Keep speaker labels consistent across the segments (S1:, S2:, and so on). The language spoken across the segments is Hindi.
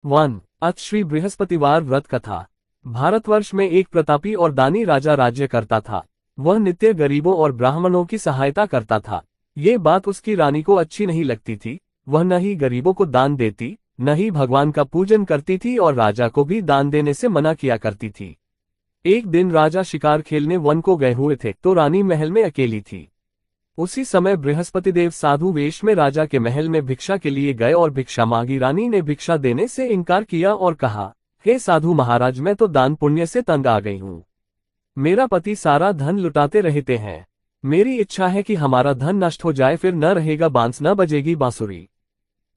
S1: वन अथ श्री बृहस्पतिवार व्रत कथा। भारतवर्ष में एक प्रतापी और दानी राजा राज्य करता था। वह नित्य गरीबों और ब्राह्मणों की सहायता करता था। ये बात उसकी रानी को अच्छी नहीं लगती थी। वह न ही गरीबों को दान देती, न ही भगवान का पूजन करती थी और राजा को भी दान देने से मना किया करती थी। एक दिन राजा शिकार खेलने वन को गए हुए थे तो रानी महल में अकेली थी। उसी समय बृहस्पतिदेव साधु वेश में राजा के महल में भिक्षा के लिए गए और भिक्षा मांगी। रानी ने भिक्षा देने से इनकार किया और कहा, हे साधु महाराज, मैं तो दान पुण्य से तंग आ गई हूँ। मेरा पति सारा धन लुटाते रहते हैं। मेरी इच्छा है कि हमारा धन नष्ट हो जाए, फिर न रहेगा बांस, न बजेगी बांसुरी।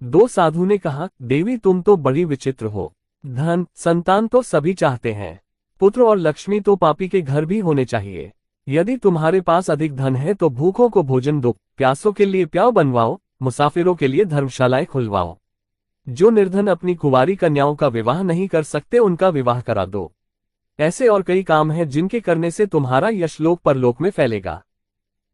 S1: दो साधु ने कहा, देवी तुम तो बड़ी विचित्र हो। धन संतान तो सभी चाहते हैं, पुत्र और लक्ष्मी तो पापी के घर भी होने चाहिए। यदि तुम्हारे पास अधिक धन है तो भूखों को भोजन दो, प्यासों के लिए प्याऊ बनवाओ, मुसाफिरों के लिए धर्मशालाएं खुलवाओ। जो निर्धन अपनी कुंवारी कन्याओं का विवाह नहीं कर सकते उनका विवाह करा दो। ऐसे और कई काम हैं जिनके करने से तुम्हारा यश लोक परलोक में फैलेगा।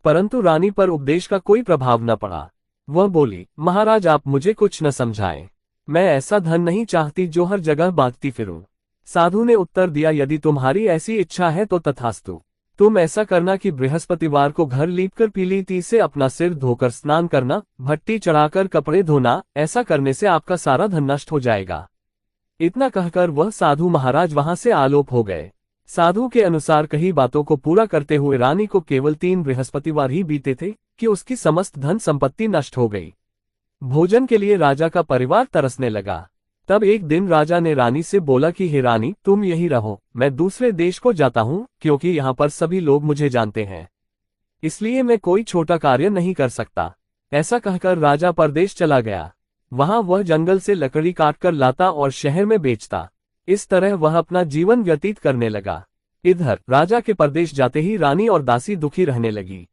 S1: परंतु रानी पर उपदेश का कोई प्रभाव न पड़ा। वह बोली, महाराज आप मुझे कुछ न समझाएं। मैं ऐसा धन नहीं चाहती जो हर जगह बांटती फिरूं। साधु ने उत्तर दिया, यदि तुम्हारी ऐसी इच्छा है तो तथास्तु। तुम ऐसा करना कि बृहस्पतिवार को घर लीपकर पीली ती से अपना सिर धोकर स्नान करना, भट्टी चढ़ाकर कपड़े धोना। ऐसा करने से आपका सारा धन नष्ट हो जाएगा। इतना कहकर वह साधु महाराज वहां से आलोप हो गए। साधु के अनुसार कही बातों को पूरा करते हुए रानी को केवल 3 बृहस्पतिवार ही बीते थे कि उसकी समस्त धन संपत्ति नष्ट हो गई। भोजन के लिए राजा का परिवार तरसने लगा। तब एक दिन राजा ने रानी से बोला कि हे रानी, तुम यही रहो, मैं दूसरे देश को जाता हूँ, क्योंकि यहाँ पर सभी लोग मुझे जानते हैं। इसलिए मैं कोई छोटा कार्य नहीं कर सकता। ऐसा कहकर राजा परदेश चला गया। वहां वह जंगल से लकड़ी काटकर लाता और शहर में बेचता। इस तरह वह अपना जीवन व्यतीत करने लगा। इधर राजा के परदेश जाते ही रानी और दासी दुखी रहने लगी।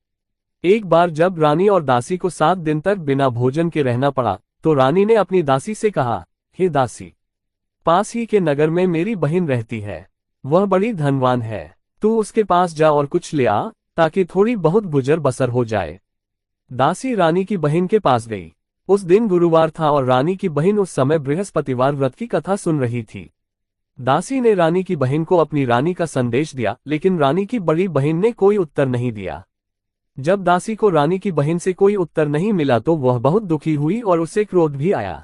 S1: एक बार जब रानी और दासी को 7 दिन तक बिना भोजन के रहना पड़ा तो रानी ने अपनी दासी से कहा, हे दासी, पास ही के नगर में मेरी बहन रहती है। वह बड़ी धनवान है। तू उसके पास जा और कुछ ले आ, ताकि थोड़ी बहुत गुजर बसर हो जाए। दासी रानी की बहन के पास गई। उस दिन गुरुवार था और रानी की बहन उस समय बृहस्पतिवार व्रत की कथा सुन रही थी। दासी ने रानी की बहन को अपनी रानी का संदेश दिया, लेकिन रानी की बड़ी बहन ने कोई उत्तर नहीं दिया। जब दासी को रानी की बहन से कोई उत्तर नहीं मिला तो वह बहुत दुखी हुई और उसे क्रोध भी आया।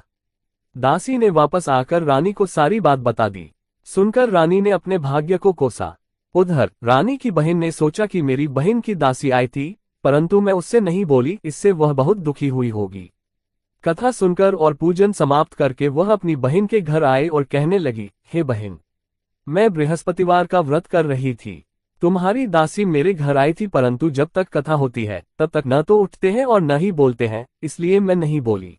S1: दासी ने वापस आकर रानी को सारी बात बता दी। सुनकर रानी ने अपने भाग्य को कोसा। उधर रानी की बहन ने सोचा कि मेरी बहन की दासी आई थी, परंतु मैं उससे नहीं बोली, इससे वह बहुत दुखी हुई होगी। कथा सुनकर और पूजन समाप्त करके वह अपनी बहन के घर आए और कहने लगी, हे बहन, मैं बृहस्पतिवार का व्रत कर रही थी। तुम्हारी दासी मेरे घर आई थी, परंतु जब तक कथा होती है तब तक न तो उठते हैं और न ही बोलते हैं, इसलिए मैं नहीं बोली।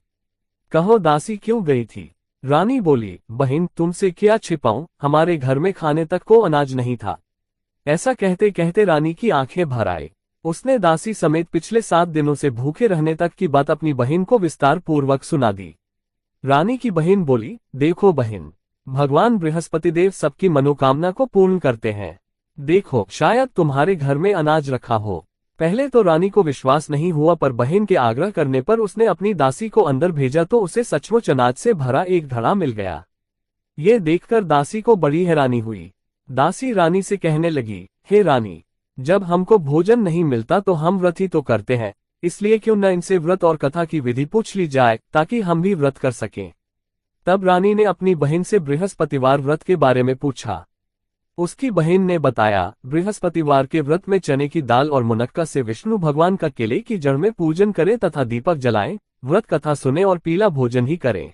S1: कहो दासी क्यों गई थी? रानी बोली, बहन तुमसे क्या छिपाऊं, हमारे घर में खाने तक को अनाज नहीं था। ऐसा कहते कहते रानी की आंखें भर आए। उसने दासी समेत पिछले 7 दिनों से भूखे रहने तक की बात अपनी बहन को विस्तार पूर्वक सुना दी। रानी की बहन बोली, देखो बहन, भगवान बृहस्पतिदेव सबकी मनोकामना को पूर्ण करते हैं। देखो, शायद तुम्हारे घर में अनाज रखा हो। पहले तो रानी को विश्वास नहीं हुआ, पर बहन के आग्रह करने पर उसने अपनी दासी को अंदर भेजा तो उसे सचमुच अनाज से भरा एक घड़ा मिल गया। ये देखकर दासी को बड़ी हैरानी हुई। दासी रानी से कहने लगी, हे रानी, जब हमको भोजन नहीं मिलता तो हम व्रत ही तो करते हैं, इसलिए क्यों न इनसे व्रत और कथा की विधि पूछ ली जाए ताकि हम भी व्रत कर सकें। तब रानी ने अपनी बहन से बृहस्पतिवार व्रत के बारे में पूछा। उसकी बहन ने बताया, बृहस्पतिवार के व्रत में चने की दाल और मुनक्का से विष्णु भगवान का केले की जड़ में पूजन करें तथा दीपक जलाएं, व्रत कथा सुने और पीला भोजन ही करें।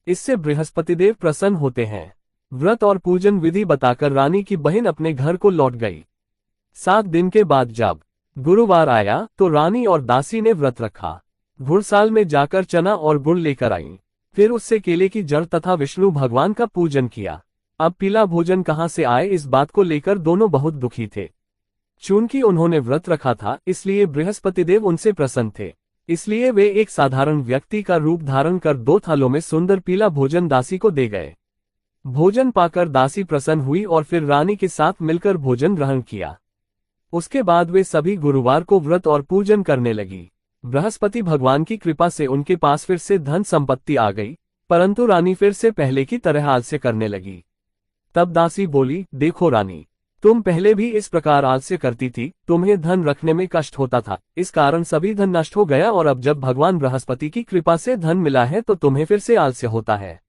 S1: इससे बृहस्पतिदेव प्रसन्न होते हैं। व्रत और पूजन विधि बताकर रानी की बहन अपने घर को लौट गई। 7 दिन के बाद जब गुरुवार आया तो रानी और दासी ने व्रत रखा। घुड़साल में जाकर चना और गुड़ लेकर आईं। फिर उससे केले की जड़ तथा विष्णु भगवान का पूजन किया। अब पीला भोजन कहाँ से आए, इस बात को लेकर दोनों बहुत दुखी थे। चूंकि उन्होंने व्रत रखा था इसलिए बृहस्पतिदेव उनसे प्रसन्न थे। इसलिए वे एक साधारण व्यक्ति का रूप धारण कर 2 थालों में सुंदर पीला भोजन दासी को दे गए। भोजन पाकर दासी प्रसन्न हुई और फिर रानी के साथ मिलकर भोजन ग्रहण किया। उसके बाद वे सभी गुरुवार को व्रत और पूजन करने लगी। बृहस्पति भगवान की कृपा से उनके पास फिर से धन संपत्ति आ गई। परंतु रानी फिर से पहले की तरह आलस्य करने लगी। तब दासी बोली, देखो रानी, तुम पहले भी इस प्रकार आलस्य करती थी, तुम्हें धन रखने में कष्ट होता था, इस कारण सभी धन नष्ट हो गया, और अब जब भगवान बृहस्पति की कृपा से धन मिला है तो तुम्हें फिर से आलस्य होता है।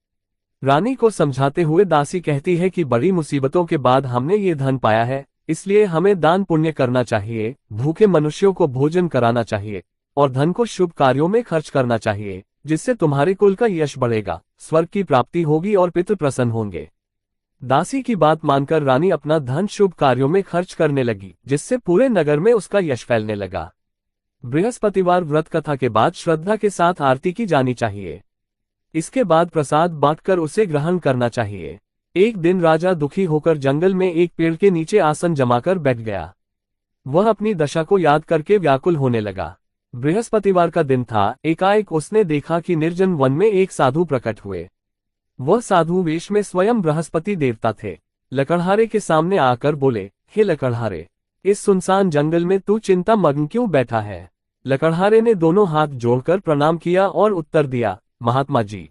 S1: रानी को समझाते हुए दासी कहती है कि बड़ी मुसीबतों के बाद हमने ये धन पाया है, इसलिए हमें दान पुण्य करना चाहिए, भूखे मनुष्यों को भोजन कराना चाहिए और धन को शुभ कार्यों में खर्च करना चाहिए, जिससे तुम्हारे कुल का यश बढ़ेगा, स्वर्ग की प्राप्ति होगी और पितृ प्रसन्न होंगे। दासी की बात मानकर रानी अपना धन शुभ कार्यों में खर्च करने लगी, जिससे पूरे नगर में उसका यश फैलने लगा। बृहस्पतिवार व्रत कथा के बाद श्रद्धा के साथ आरती की जानी चाहिए। इसके बाद प्रसाद बांटकर उसे ग्रहण करना चाहिए। एक दिन राजा दुखी होकर जंगल में एक पेड़ के नीचे आसन जमाकर बैठ गया। वह अपनी दशा को याद करके व्याकुल होने लगा। बृहस्पतिवार का दिन था। एकाएक उसने देखा कि निर्जन वन में एक साधु प्रकट हुए। वह साधु वेश में स्वयं बृहस्पति देवता थे। लकड़हारे के सामने आकर बोले, हे लकड़हारे, इस सुनसान जंगल में तू चिंता मग्न क्यों बैठा है? लकड़हारे ने दोनों हाथ जोड़कर प्रणाम किया और उत्तर दिया, महात्मा जी,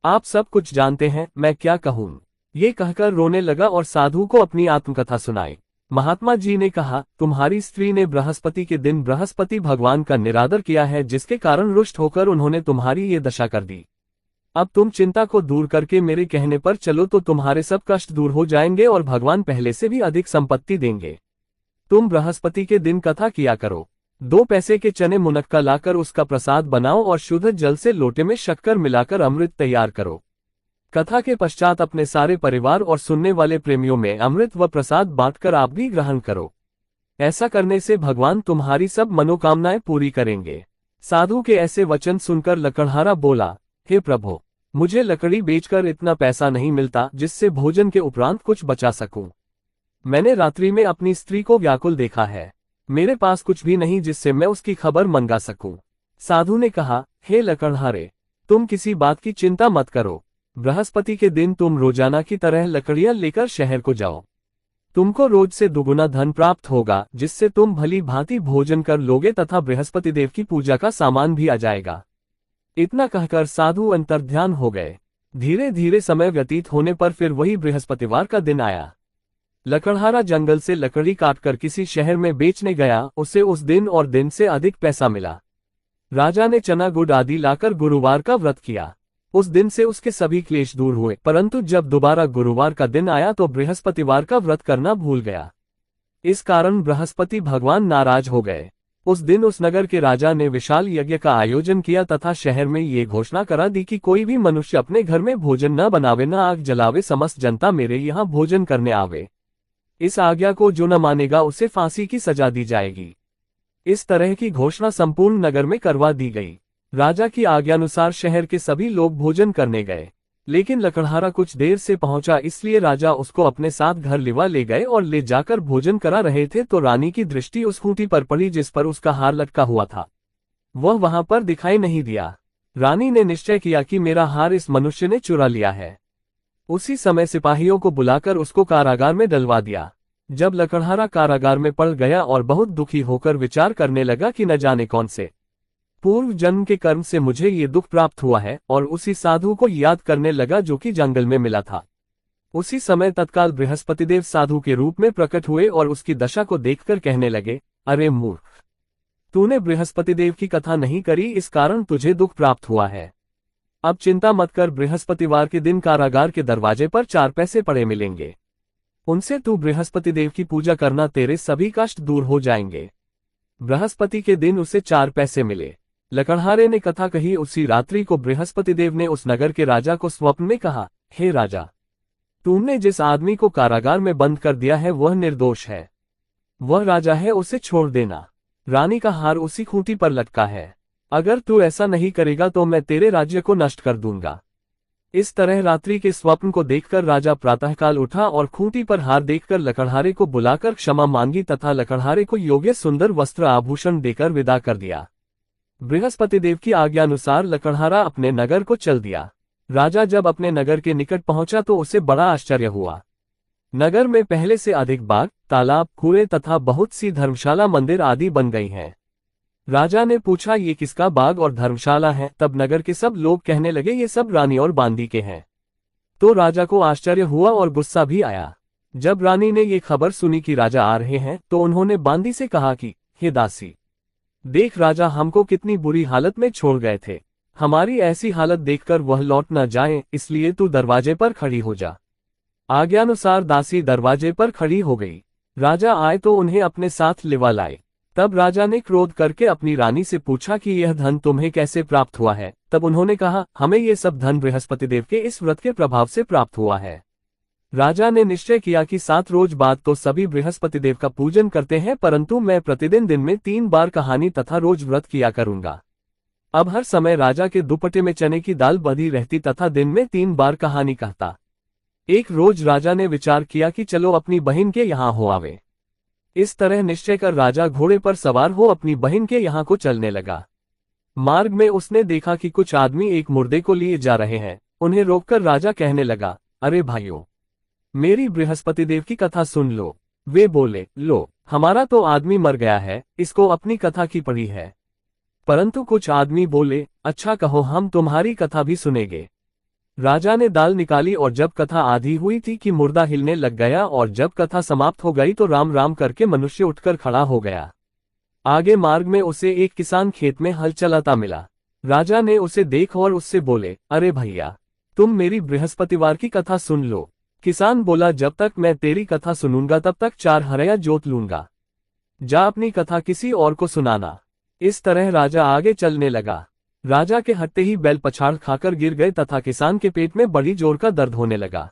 S1: आप सब कुछ जानते हैं, मैं क्या कहूँ। ये कहकर रोने लगा और साधु को अपनी आत्मकथा सुनाई। महात्मा जी ने कहा, तुम्हारी स्त्री ने बृहस्पति के दिन बृहस्पति भगवान का निरादर किया है, जिसके कारण रुष्ट होकर उन्होंने तुम्हारी ये दशा कर दी। अब तुम चिंता को दूर करके मेरे कहने पर चलो तो तुम्हारे सब कष्ट दूर हो जाएंगे और भगवान पहले से भी अधिक संपत्ति देंगे। तुम बृहस्पति के दिन कथा किया करो। 2 पैसे के चने मुनक्का लाकर उसका प्रसाद बनाओ और शुद्ध जल से लोटे में शक्कर मिलाकर अमृत तैयार करो। कथा के पश्चात अपने सारे परिवार और सुनने वाले प्रेमियों में अमृत व प्रसाद बांटकर आप भी ग्रहण करो। ऐसा करने से भगवान तुम्हारी सब मनोकामनाएं पूरी करेंगे। साधु के ऐसे वचन सुनकर लकड़हारा बोला, हे प्रभु, मुझे लकड़ी बेचकर इतना पैसा नहीं मिलता जिससे भोजन के उपरांत कुछ बचा सकूं। मैंने रात्रि में अपनी स्त्री को व्याकुल देखा है। मेरे पास कुछ भी नहीं जिससे मैं उसकी खबर मंगा सकूं। साधु ने कहा, हे लकड़हारे, तुम किसी बात की चिंता मत करो। बृहस्पति के दिन तुम रोजाना की तरह लकड़ियां लेकर शहर को जाओ। तुमको रोज से दुगुना धन प्राप्त होगा, जिससे तुम भली भांति भोजन कर लोगे तथा बृहस्पति देव की पूजा का सामान भी आ जाएगा। इतना कहकर साधु अंतर्ध्यान हो गए। धीरे धीरे समय व्यतीत होने पर फिर वही बृहस्पतिवार का दिन आया। लकड़हारा जंगल से लकड़ी काटकर किसी शहर में बेचने गया। उसे उस दिन और दिन से अधिक पैसा मिला। राजा ने चना गुड़ आदि लाकर गुरुवार का व्रत किया। उस दिन से उसके सभी क्लेश दूर हुए, परंतु जब दोबारा गुरुवार का दिन आया तो बृहस्पतिवार का व्रत करना भूल गया। इस कारण बृहस्पति भगवान नाराज हो गए। उस दिन उस नगर के राजा ने विशाल यज्ञ का आयोजन किया तथा शहर में ये घोषणा करा दी कि कोई भी मनुष्य अपने घर में भोजन न बनावे, न आग जलावे, समस्त जनता मेरे यहाँ भोजन करने आवे। इस आज्ञा को जो न मानेगा उसे फांसी की सजा दी जाएगी। इस तरह की घोषणा संपूर्ण नगर में करवा दी गई। राजा की आज्ञानुसार शहर के सभी लोग भोजन करने गए, लेकिन लकड़हारा कुछ देर से पहुंचा, इसलिए राजा उसको अपने साथ घर लिवा ले गए और ले जाकर भोजन करा रहे थे तो रानी की दृष्टि उस खूंटी पर पड़ी जिस पर उसका हार लटका हुआ था। वह वहां पर दिखाई नहीं दिया। रानी ने निश्चय किया कि मेरा हार इस मनुष्य ने चुरा लिया है। उसी समय सिपाहियों को बुलाकर उसको कारागार में डलवा दिया। जब लकड़हारा कारागार में पड़ गया और बहुत दुखी होकर विचार करने लगा कि न जाने कौन से पूर्व जन्म के कर्म से मुझे ये दुख प्राप्त हुआ है, और उसी साधु को याद करने लगा जो कि जंगल में मिला था। उसी समय तत्काल बृहस्पतिदेव साधु के रूप में प्रकट हुए और उसकी दशा को देखकर कहने लगे, अरे मूर्ख, तूने बृहस्पतिदेव की कथा नहीं करी, इस कारण तुझे दुख प्राप्त हुआ है। अब चिंता मत कर, बृहस्पतिवार के दिन कारागार के दरवाजे पर 4 पैसे पड़े मिलेंगे। उनसे तू बृहस्पतिदेव की पूजा करना, तेरे सभी कष्ट दूर हो जाएंगे। बृहस्पति के दिन उसे 4 पैसे मिले। लकड़हारे ने कथा कही। उसी रात्रि को बृहस्पतिदेव ने उस नगर के राजा को स्वप्न में कहा, हे राजा, तुमने जिस आदमी को कारागार में बंद कर दिया है वह निर्दोष है। वह राजा है, उसे छोड़ देना। रानी का हार उसी खूंटी पर लटका है। अगर तू ऐसा नहीं करेगा तो मैं तेरे राज्य को नष्ट कर दूंगा। इस तरह रात्रि के स्वप्न को देखकर राजा प्रातःकाल उठा और खूंटी पर हार देखकर लकड़हारे को बुलाकर क्षमा मांगी तथा लकड़हारे को योग्य सुंदर वस्त्र आभूषण देकर विदा कर दिया। बृहस्पतिदेव की आज्ञानुसार लकड़हारा अपने नगर को चल दिया। राजा जब अपने नगर के निकट पहुंचा तो उसे बड़ा आश्चर्य हुआ। नगर में पहले से अधिक बाग, तालाब, कुएं तथा बहुत सी धर्मशाला, मंदिर आदि बन गई हैं। राजा ने पूछा, ये किसका बाग और धर्मशाला है? तब नगर के सब लोग कहने लगे, ये सब रानी और बांदी के हैं। तो राजा को आश्चर्य हुआ और गुस्सा भी आया। जब रानी ने ये खबर सुनी कि राजा आ रहे हैं, तो उन्होंने बांदी से कहा कि हे दासी, देख राजा हमको कितनी बुरी हालत में छोड़ गए थे। हमारी ऐसी हालत देखकर वह लौट न जाए, इसलिए तू दरवाजे पर खड़ी हो जा। आज्ञानुसार दासी दरवाजे पर खड़ी हो गई। राजा आए तो उन्हें अपने साथ लिवा लाए। तब राजा ने क्रोध करके अपनी रानी से पूछा कि यह धन तुम्हें कैसे प्राप्त हुआ है? तब उन्होंने कहा, हमें ये सब धन बृहस्पति देव के इस व्रत के प्रभाव से प्राप्त हुआ है। राजा ने निश्चय किया कि 7 रोज बाद तो सभी बृहस्पति देव का पूजन करते हैं, परंतु मैं प्रतिदिन दिन में 3 बार कहानी तथा रोज व्रत किया करूंगा। अब हर समय राजा के दुपट्टे में चने की दाल बंधी रहती तथा दिन में 3 बार कहानी कहता। एक रोज राजा ने विचार किया कि चलो अपनी बहन के यहाँ हो आवे। इस तरह निश्चय कर राजा घोड़े पर सवार हो अपनी बहन के यहाँ को चलने लगा। मार्ग में उसने देखा कि कुछ आदमी एक मुर्दे को लिए जा रहे हैं। उन्हें रोककर राजा कहने लगा, अरे भाइयों, मेरी बृहस्पति देव की कथा सुन लो। वे बोले, लो, हमारा तो आदमी मर गया है, इसको अपनी कथा की पड़ी है। परंतु कुछ आदमी बोले, अच्छा कहो, हम तुम्हारी कथा भी सुनेंगे। राजा ने दाल निकाली और जब कथा आधी हुई थी कि मुर्दा हिलने लग गया, और जब कथा समाप्त हो गई तो राम राम करके मनुष्य उठकर खड़ा हो गया। आगे मार्ग में उसे एक किसान खेत में हल चलाता मिला। राजा ने उसे देख और उससे बोले, अरे भैया, तुम मेरी बृहस्पतिवार की कथा सुन लो। किसान बोला, जब तक मैं तेरी कथा सुनूंगा तब तक 4 हरया जोत लूंगा। जा अपनी कथा किसी और को सुनाना। इस तरह राजा आगे चलने लगा। राजा के हटते ही बैल पछाड़ खाकर गिर गए तथा किसान के पेट में बड़ी जोर का दर्द होने लगा।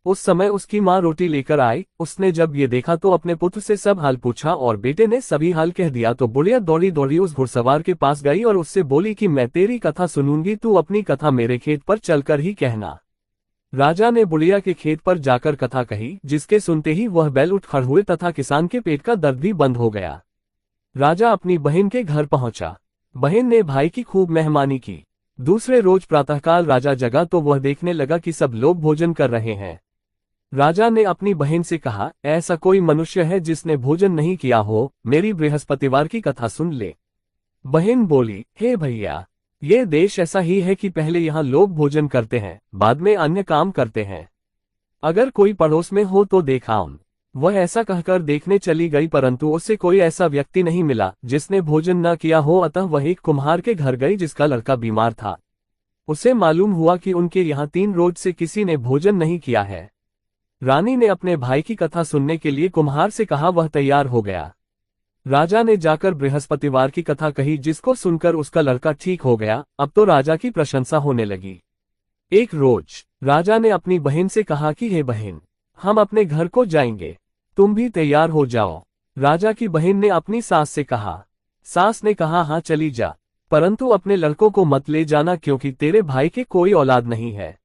S1: उस समय उसकी माँ रोटी लेकर आई। उसने जब ये देखा तो अपने पुत्र से सब हाल पूछा और बेटे ने सभी हाल कह दिया। तो बुढ़िया दौड़ी दौड़ी उस घुड़सवार के पास गई और उससे बोली कि मैं तेरी कथा सुनूंगी, तू अपनी कथा मेरे खेत पर चलकर ही कहना। राजा ने बुढ़िया के खेत पर जाकर कथा कही, जिसके सुनते ही वह बैल उठ खड़ हुए तथा किसान के पेट का दर्द भी बंद हो गया। राजा अपनी बहन के घर पहुंचा। बहन ने भाई की खूब मेहमानी की। दूसरे रोज प्रातःकाल राजा जगा तो वह देखने लगा कि सब लोग भोजन कर रहे हैं। राजा ने अपनी बहन से कहा, ऐसा कोई मनुष्य है जिसने भोजन नहीं किया हो? मेरी बृहस्पतिवार की कथा सुन ले। बहन बोली, हे भैया, ये देश ऐसा ही है कि पहले यहाँ लोग भोजन करते हैं, बाद में अन्य काम करते हैं। अगर कोई पड़ोस में हो तो देखाऊं। वह ऐसा कहकर देखने चली गई, परंतु उससे कोई ऐसा व्यक्ति नहीं मिला जिसने भोजन न किया हो। अतः वह एक कुम्हार के घर गई जिसका लड़का बीमार था। उसे मालूम हुआ कि उनके यहाँ 3 रोज से किसी ने भोजन नहीं किया है। रानी ने अपने भाई की कथा सुनने के लिए कुम्हार से कहा। वह तैयार हो गया। राजा ने जाकर बृहस्पतिवार की कथा कही, जिसको सुनकर उसका लड़का ठीक हो गया। अब तो राजा की प्रशंसा होने लगी। एक रोज राजा ने अपनी बहन से कहा कि हे बहन, हम अपने घर को जाएंगे, तुम भी तैयार हो जाओ। राजा की बहन ने अपनी सास से कहा। सास ने कहा, हाँ चली जा, परंतु अपने लड़कों को मत ले जाना, क्योंकि तेरे भाई के कोई औलाद नहीं है।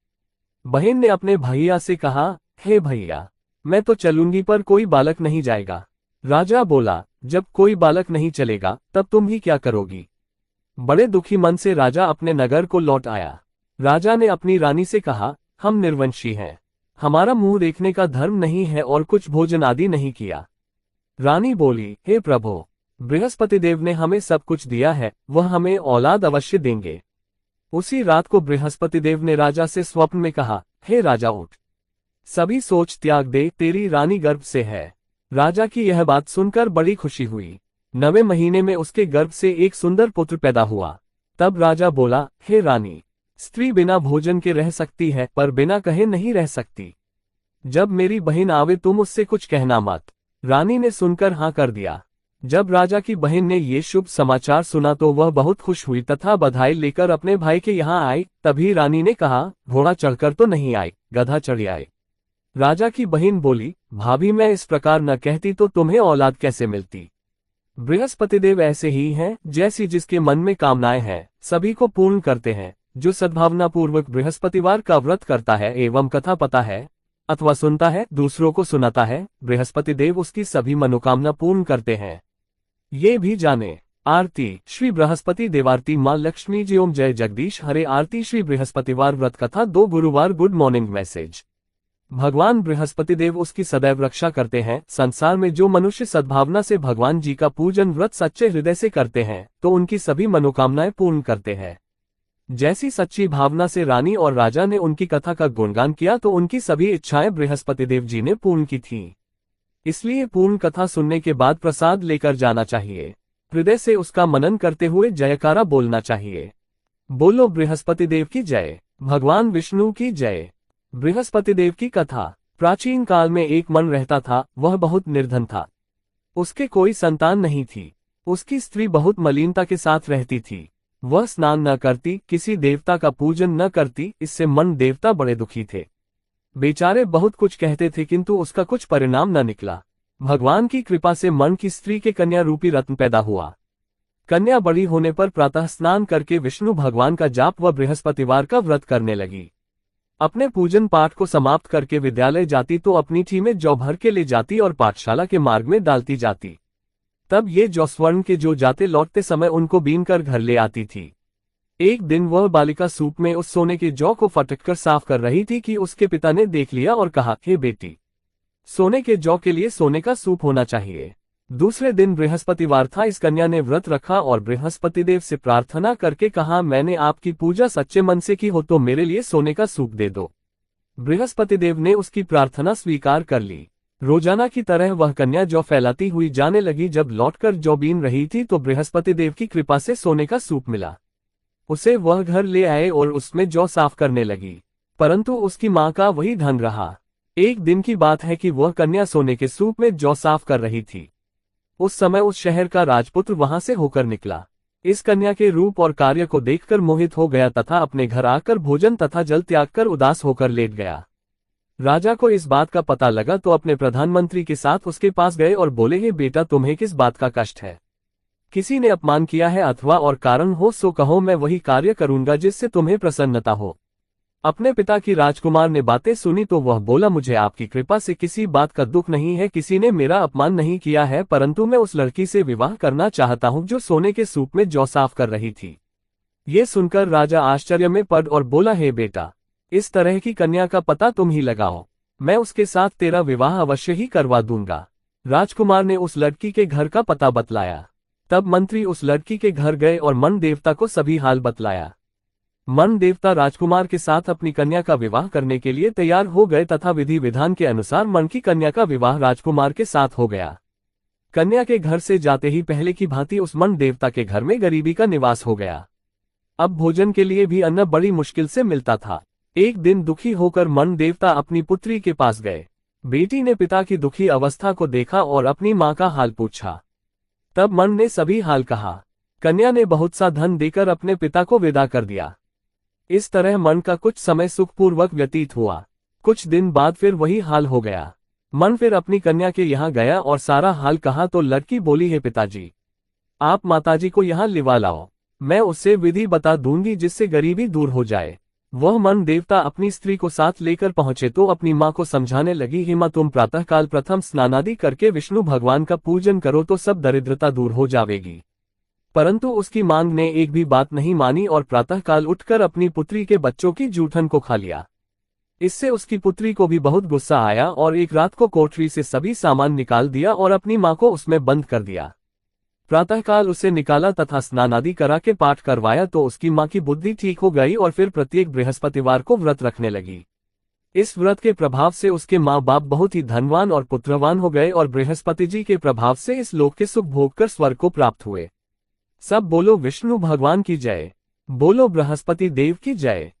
S1: बहन ने अपने भैया से कहा, हे भैया, मैं तो चलूंगी पर कोई बालक नहीं जाएगा। राजा बोला, जब कोई बालक नहीं चलेगा तब तुम ही क्या करोगी? बड़े दुखी मन से राजा अपने नगर को लौट आया। राजा ने अपनी रानी से कहा, हम निर्वंशी हैं, हमारा मुंह देखने का धर्म नहीं है और कुछ भोजन आदि नहीं किया। रानी बोली, हे प्रभु, बृहस्पति देव ने हमें सब कुछ दिया है, वह हमें औलाद अवश्य देंगे। उसी रात को बृहस्पति देव ने राजा से स्वप्न में कहा, हे राजा उठ, सभी सोच त्याग दे, तेरी रानी गर्भ से है। राजा की यह बात सुनकर बड़ी खुशी हुई। 9वें महीने में उसके गर्भ से एक सुंदर पुत्र पैदा हुआ। तब राजा बोला, हे रानी, स्त्री बिना भोजन के रह सकती है, पर बिना कहे नहीं रह सकती। जब मेरी बहन आवे तुम उससे कुछ कहना मत। रानी ने सुनकर हाँ कर दिया। जब राजा की बहन ने ये शुभ समाचार सुना तो वह बहुत खुश हुई तथा बधाई लेकर अपने भाई के यहाँ आई। तभी रानी ने कहा, घोड़ा चढ़कर तो नहीं आई, गधा चढ़ आए। राजा की बहन बोली, भाभी, मैं इस प्रकार न कहती तो तुम्हें औलाद कैसे मिलती? बृहस्पति देव ऐसे ही हैं, जैसी जिसके मन में कामनाएं हैं सभी को पूर्ण करते हैं। जो सद्भावना पूर्वक बृहस्पतिवार का व्रत करता है एवं कथा पता है अथवा सुनता है, दूसरों को सुनाता है, बृहस्पति देव उसकी सभी मनोकामना पूर्ण करते हैं। ये भी जाने। आरती श्री बृहस्पति देवारती माँ लक्ष्मी जी। ओम जय जगदीश हरे। आरती श्री बृहस्पतिवार व्रत कथा 2 गुरुवार। Good morning message. भगवान बृहस्पति देव उसकी सदैव रक्षा करते हैं। संसार में जो मनुष्य सद्भावना से भगवान जी का पूजन व्रत सच्चे हृदय से करते हैं तो उनकी सभी मनोकामनाएं पूर्ण करते हैं। जैसी सच्ची भावना से रानी और राजा ने उनकी कथा का गुणगान किया तो उनकी सभी इच्छाएं बृहस्पति देव जी ने पूर्ण की थीं। इसलिए पूर्ण कथा सुनने के बाद प्रसाद लेकर जाना चाहिए। हृदय से उसका मनन करते हुए जयकारा बोलना चाहिए। बोलो बृहस्पति देव की जय, भगवान विष्णु की जय। बृहस्पति देव की कथा। प्राचीन काल में एक मन रहता था, वह बहुत निर्धन था। उसके कोई संतान नहीं थी। उसकी स्त्री बहुत मलिनता के साथ रहती थी। वह स्नान न करती, किसी देवता का पूजन न करती। इससे मन देवता बड़े दुखी थे। बेचारे बहुत कुछ कहते थे किंतु उसका कुछ परिणाम न निकला। भगवान की कृपा से मन की स्त्री के कन्या रूपी रत्न पैदा हुआ। कन्या बड़ी होने पर प्रातः स्नान करके विष्णु भगवान का जाप व बृहस्पतिवार का व्रत करने लगी। अपने पूजन पाठ को समाप्त करके विद्यालय जाती तो अपनी ठी में जौ भर के ले जाती और पाठशाला के मार्ग में डालती जाती। तब ये जौ स्वर्ण के जो जाते लौटते समय उनको बीन कर घर ले आती थी। एक दिन वह बालिका सूप में उस सोने के जौ को फटककर साफ कर रही थी कि उसके पिता ने देख लिया और कहा, हे बेटी, सोने के जौ के लिए सोने का सूप होना चाहिए। दूसरे दिन बृहस्पतिवार था। इस कन्या ने व्रत रखा और बृहस्पति देव से प्रार्थना करके कहा, मैंने आपकी पूजा सच्चे मन से की हो तो मेरे लिए सोने का सूप दे दो। बृहस्पति देव ने उसकी प्रार्थना स्वीकार कर ली। रोजाना की तरह वह कन्या जौ फैलाती हुई जाने लगी। जब लौटकर जौ बीन रही थी तो बृहस्पति देव की कृपा से सोने का सूप मिला। उसे वह घर ले आए और उसमें जौ साफ करने लगी, परंतु उसकी मां का वही ढंग रहा। एक दिन की बात है कि वह कन्या सोने के सूप में जौ साफ कर रही थी। उस समय उस शहर का राजपुत्र वहां से होकर निकला। इस कन्या के रूप और कार्य को देखकर मोहित हो गया तथा अपने घर आकर भोजन तथा जल त्याग कर उदास होकर लेट गया। राजा को इस बात का पता लगा तो अपने प्रधानमंत्री के साथ उसके पास गए और बोले, हे बेटा, तुम्हें किस बात का कष्ट है? किसी ने अपमान किया है अथवा और कारण हो सो कहो, मैं वही कार्य करूंगा जिससे तुम्हें प्रसन्नता हो। अपने पिता की राजकुमार ने बातें सुनी तो वह बोला, मुझे आपकी कृपा से किसी बात का दुख नहीं है। किसी ने मेरा अपमान नहीं किया है, परंतु मैं उस लड़की से विवाह करना चाहता हूं जो सोने के सूप में जौ साफ कर रही थी। ये सुनकर राजा आश्चर्य में पड़ और बोला, हे बेटा, इस तरह की कन्या का पता तुम ही लगाओ, मैं उसके साथ तेरा विवाह अवश्य ही करवा दूंगा। राजकुमार ने उस लड़की के घर का पता बतलाया। तब मंत्री उस लड़की के घर गए और मन देवता को सभी हाल बतलाया। मन देवता राजकुमार के साथ अपनी कन्या का विवाह करने के लिए तैयार हो गए तथा विधि विधान के अनुसार मन की कन्या का विवाह राजकुमार के साथ हो गया। कन्या के घर से जाते ही पहले की भांति उस मन देवता के घर में गरीबी का निवास हो गया। अब भोजन के लिए भी अन्न बड़ी मुश्किल से मिलता था। एक दिन दुखी होकर मन देवता अपनी पुत्री के पास गए। बेटी ने पिता की दुखी अवस्था को देखा और अपनी मां का हाल पूछा। तब मन ने सभी हाल कहा। कन्या ने बहुत सा धन देकर अपने पिता को विदा कर दिया। इस तरह मन का कुछ समय सुखपूर्वक व्यतीत हुआ। कुछ दिन बाद फिर वही हाल हो गया। मन फिर अपनी कन्या के यहाँ गया और सारा हाल कहा तो लड़की बोली, हे पिताजी, आप माताजी को यहाँ लिवा लाओ, मैं उससे विधि बता दूंगी जिससे गरीबी दूर हो जाए। वह मन देवता अपनी स्त्री को साथ लेकर पहुंचे तो अपनी मां को समझाने लगी, हे मां, तुम प्रातःकाल प्रथम स्नानादि करके विष्णु भगवान का पूजन करो तो सब दरिद्रता दूर हो जाएगी। परंतु उसकी मांग ने एक भी बात नहीं मानी और प्रातःकाल उठकर अपनी पुत्री के बच्चों की जूठन को खा लिया। इससे उसकी पुत्री को भी बहुत गुस्सा आया और एक रात को कोठरी से सभी सामान निकाल दिया और अपनी मां को उसमें बंद कर दिया। प्रातःकाल उसे निकाला तथा स्नान आदि करा के पाठ करवाया तो उसकी मां की बुद्धि ठीक हो गई और फिर प्रत्येक बृहस्पतिवार को व्रत रखने लगी। इस व्रत के प्रभाव से उसके माँ बाप बहुत ही धनवान और पुत्रवान हो गए और बृहस्पति जी के प्रभाव से इस लोक के सुख भोग कर स्वर्ग को प्राप्त हुए। सब बोलो विष्णु भगवान की जय, बोलो बृहस्पति देव की जय।